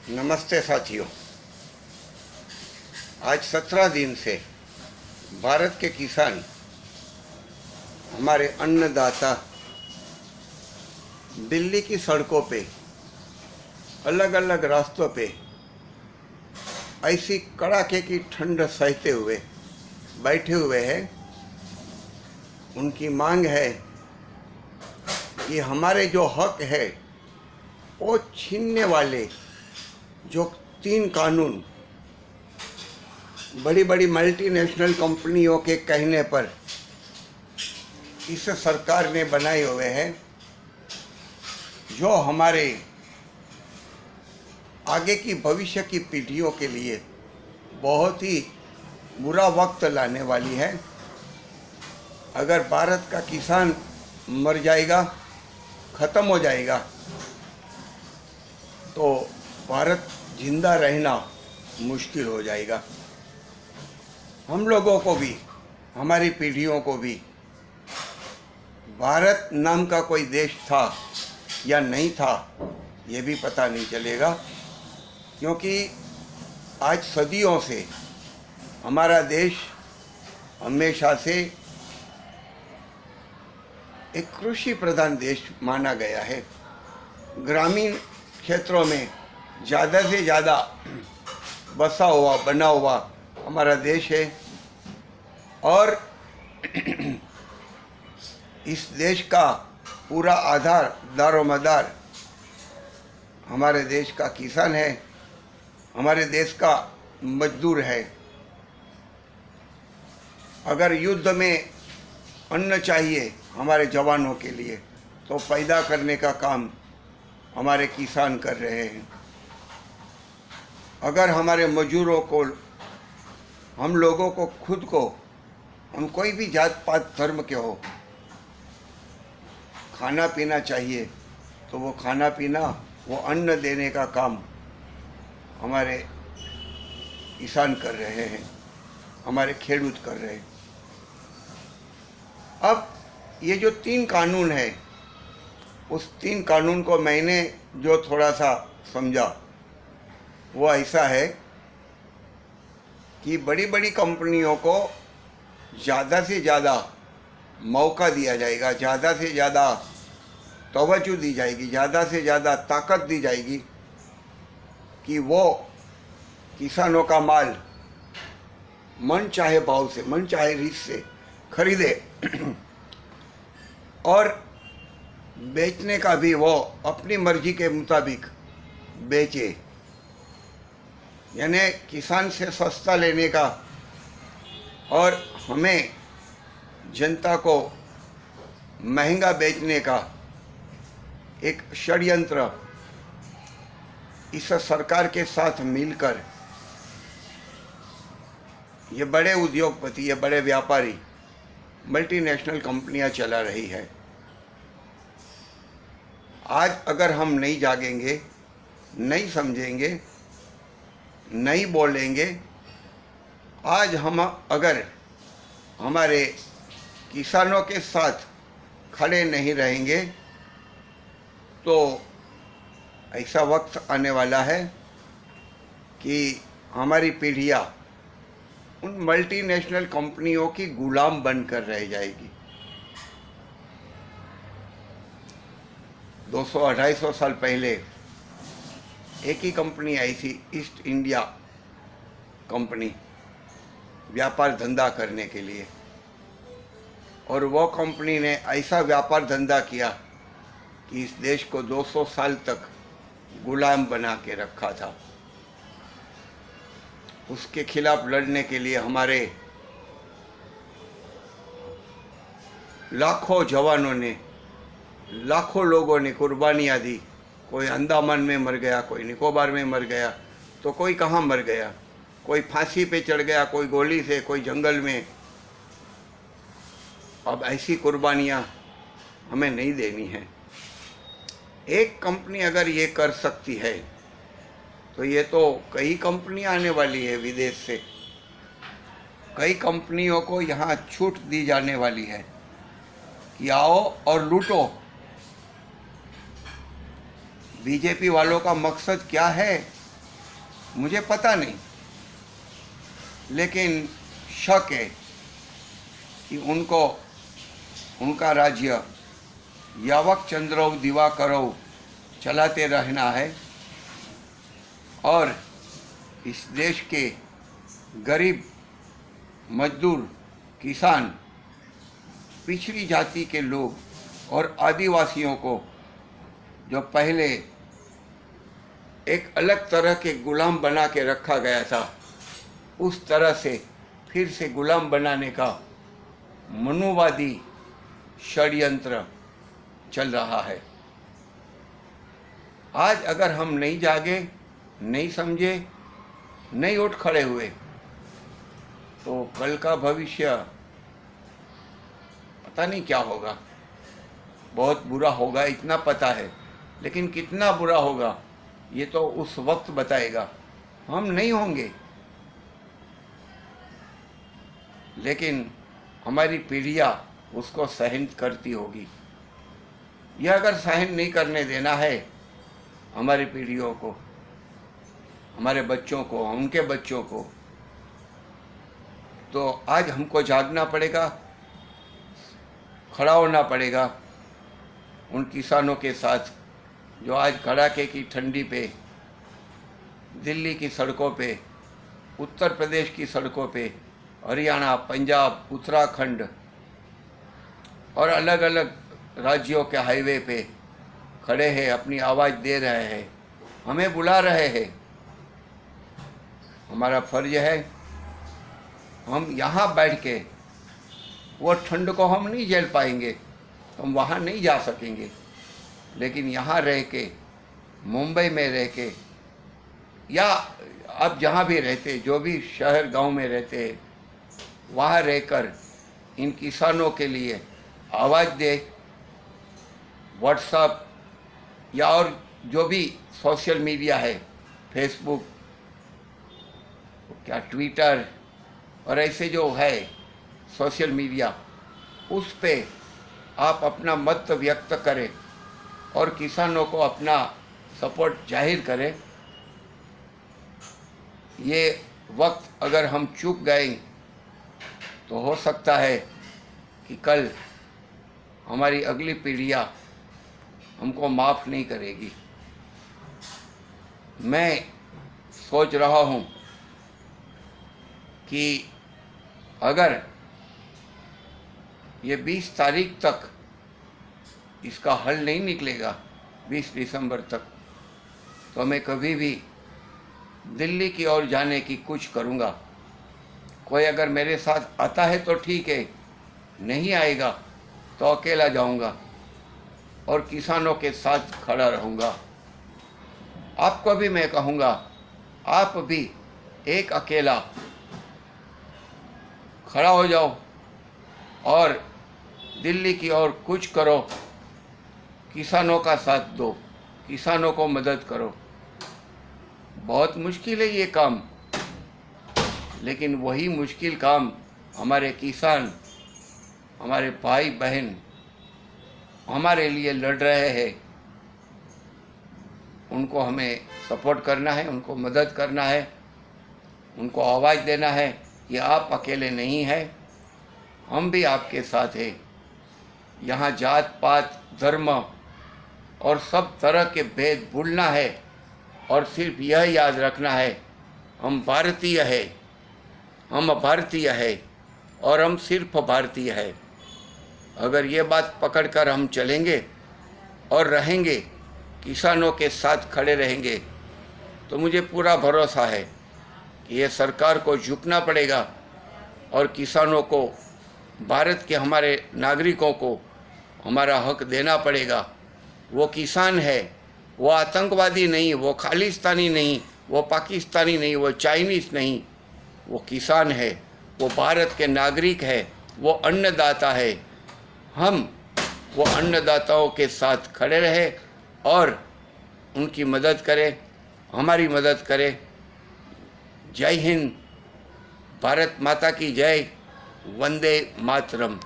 नमस्ते साथियों। आज 17 दिन से भारत के किसान, हमारे अन्नदाता दिल्ली की सड़कों पे, अलग अलग रास्तों पे ऐसी कड़ाके की ठंड सहते हुए बैठे हुए हैं। उनकी मांग है कि हमारे जो हक है वो छीनने वाले जो 3 कानून बड़ी बड़ी मल्टीनेशनल कंपनियों के कहने पर इस सरकार ने बनाए हुए हैं, जो हमारे आगे की भविष्य की पीढ़ियों के लिए बहुत ही बुरा वक्त लाने वाली है। अगर भारत का किसान मर जाएगा, ख़त्म हो जाएगा, तो भारत जिंदा रहना मुश्किल हो जाएगा। हम लोगों को भी, हमारी पीढ़ियों को भी भारत नाम का कोई देश था या नहीं था ये भी पता नहीं चलेगा, क्योंकि आज सदियों से हमारा देश हमेशा से एक कृषि प्रधान देश माना गया है। ग्रामीण क्षेत्रों में ज़्यादा से ज़्यादा बसा हुआ बना हुआ हमारा देश है, और इस देश का पूरा आधार दारोमदार हमारे देश का किसान है, हमारे देश का मजदूर है। अगर युद्ध में अन्न चाहिए हमारे जवानों के लिए, तो पैदा करने का काम हमारे किसान कर रहे हैं। अगर हमारे मजदूरों को, हम लोगों को खुद को, हम कोई भी जात पात धर्म के हो, खाना पीना चाहिए, तो वो खाना पीना, वो अन्न देने का काम हमारे किसान कर रहे हैं, हमारे खेडूत कर रहे हैं। अब ये जो 3 कानून है, उस 3 कानून को मैंने जो थोड़ा सा समझा वो ऐसा है कि बड़ी बड़ी कंपनियों को ज़्यादा से ज़्यादा मौका दिया जाएगा, ज़्यादा से ज़्यादा तवज्जो दी जाएगी, ज़्यादा से ज़्यादा ताकत दी जाएगी कि वो किसानों का माल मन चाहे भाव से, मन चाहे रीत से खरीदे और बेचने का भी वो अपनी मर्जी के मुताबिक बेचे। यानी किसान से सस्ता लेने का और हमें जनता को महंगा बेचने का एक षड्यंत्र इस सरकार के साथ मिलकर ये बड़े उद्योगपति, ये बड़े व्यापारी, मल्टीनेशनल कंपनियां चला रही है। आज अगर हम नहीं जागेंगे, नहीं समझेंगे, नहीं बोलेंगे, आज हम अगर हमारे किसानों के साथ खड़े नहीं रहेंगे, तो ऐसा वक्त आने वाला है कि हमारी पीढ़ियाँ उन मल्टीनेशनल कंपनियों की गुलाम बनकर रह जाएगी। 200-250 साल पहले एक ही कंपनी आई थी, ईस्ट इंडिया कंपनी, व्यापार धंधा करने के लिए, और वो कंपनी ने ऐसा व्यापार धंधा किया कि इस देश को 200 साल तक गुलाम बना के रखा था। उसके खिलाफ लड़ने के लिए हमारे लाखों जवानों ने, लाखों लोगों ने कुर्बानियाँ दी। कोई अंडमान में मर गया, कोई निकोबार में मर गया, तो कोई कहाँ मर गया, कोई फांसी पे चढ़ गया, कोई गोली से, कोई जंगल में। अब ऐसी कुर्बानियाँ हमें नहीं देनी है। एक कंपनी अगर ये कर सकती है, तो ये तो कई कंपनियां आने वाली है विदेश से, कई कंपनियों को यहाँ छूट दी जाने वाली है कि आओ और लूटो। बीजेपी वालों का मकसद क्या है? मुझे पता नहीं, लेकिन शक है कि उनको उनका राज्य यावक चंद्रो दिवाकरो चलाते रहना है और इस देश के गरीब मजदूर, किसान, पिछड़ी जाति के लोग और आदिवासियों को जो पहले एक अलग तरह के गुलाम बना के रखा गया था, उस तरह से फिर से गुलाम बनाने का मनुवादी षड्यंत्र चल रहा है। आज अगर हम नहीं जागे, नहीं समझे, नहीं उठ खड़े हुए, तो कल का भविष्य पता नहीं क्या होगा। बहुत बुरा होगा इतना पता है, लेकिन कितना बुरा होगा ये तो उस वक्त बताएगा। हम नहीं होंगे, लेकिन हमारी पीढ़ियाँ उसको सहन करती होगी। यह अगर सहन नहीं करने देना है हमारी पीढ़ियों को, हमारे बच्चों को, उनके बच्चों को, तो आज हमको जागना पड़ेगा, खड़ा होना पड़ेगा उन किसानों के साथ जो आज कड़ाके की ठंडी पे दिल्ली की सड़कों पे, उत्तर प्रदेश की सड़कों पे, हरियाणा, पंजाब, उत्तराखंड और अलग अलग राज्यों के हाईवे पे खड़े हैं, अपनी आवाज़ दे रहे हैं, हमें बुला रहे हैं। हमारा फर्ज है, हम यहाँ बैठ के वो ठंड को हम नहीं झेल पाएंगे, हम वहाँ नहीं जा सकेंगे, लेकिन यहाँ रह के, मुंबई में रह के, या अब जहाँ भी रहते, जो भी शहर गांव में रहते, वहाँ रहकर इन किसानों के लिए आवाज़ दे। व्हाट्सएप या और जो भी सोशल मीडिया है, फेसबुक, क्या ट्विटर और ऐसे जो है सोशल मीडिया, उस पे आप अपना मत व्यक्त करें और किसानों को अपना सपोर्ट जाहिर करें। ये वक्त अगर हम चूक गए तो हो सकता है कि कल हमारी अगली पीढ़ियाँ हमको माफ़ नहीं करेगी। मैं सोच रहा हूँ कि अगर ये 20 तारीख तक इसका हल नहीं निकलेगा, 20 दिसंबर तक, तो मैं कभी भी दिल्ली की ओर जाने की कुछ करूँगा। कोई अगर मेरे साथ आता है तो ठीक है, नहीं आएगा तो अकेला जाऊँगा और किसानों के साथ खड़ा रहूँगा। आपको भी मैं कहूँगा, आप भी एक अकेला खड़ा हो जाओ और दिल्ली की ओर कुछ करो, किसानों का साथ दो, किसानों को मदद करो। बहुत मुश्किल है ये काम, लेकिन वही मुश्किल काम हमारे किसान, हमारे भाई बहन हमारे लिए लड़ रहे हैं, उनको हमें सपोर्ट करना है, उनको मदद करना है, उनको आवाज़ देना है कि आप अकेले नहीं हैं, हम भी आपके साथ हैं। यहाँ जात पात, धर्म और सब तरह के भेद भूलना है और सिर्फ यह याद रखना है, हम भारतीय है, हम भारतीय है और हम सिर्फ भारतीय है। अगर ये बात पकड़कर हम चलेंगे और रहेंगे, किसानों के साथ खड़े रहेंगे, तो मुझे पूरा भरोसा है कि ये सरकार को झुकना पड़ेगा और किसानों को, भारत के हमारे नागरिकों को हमारा हक देना पड़ेगा। वो किसान है, वो आतंकवादी नहीं, वो खालिस्तानी नहीं, वो पाकिस्तानी नहीं, वो चाइनीज़ नहीं, वो किसान है, वो भारत के नागरिक है, वो अन्नदाता है। हम वो अन्नदाताओं के साथ खड़े रहे और उनकी मदद करें, हमारी मदद करें। जय हिंद, भारत माता की जय, वंदे मातरम।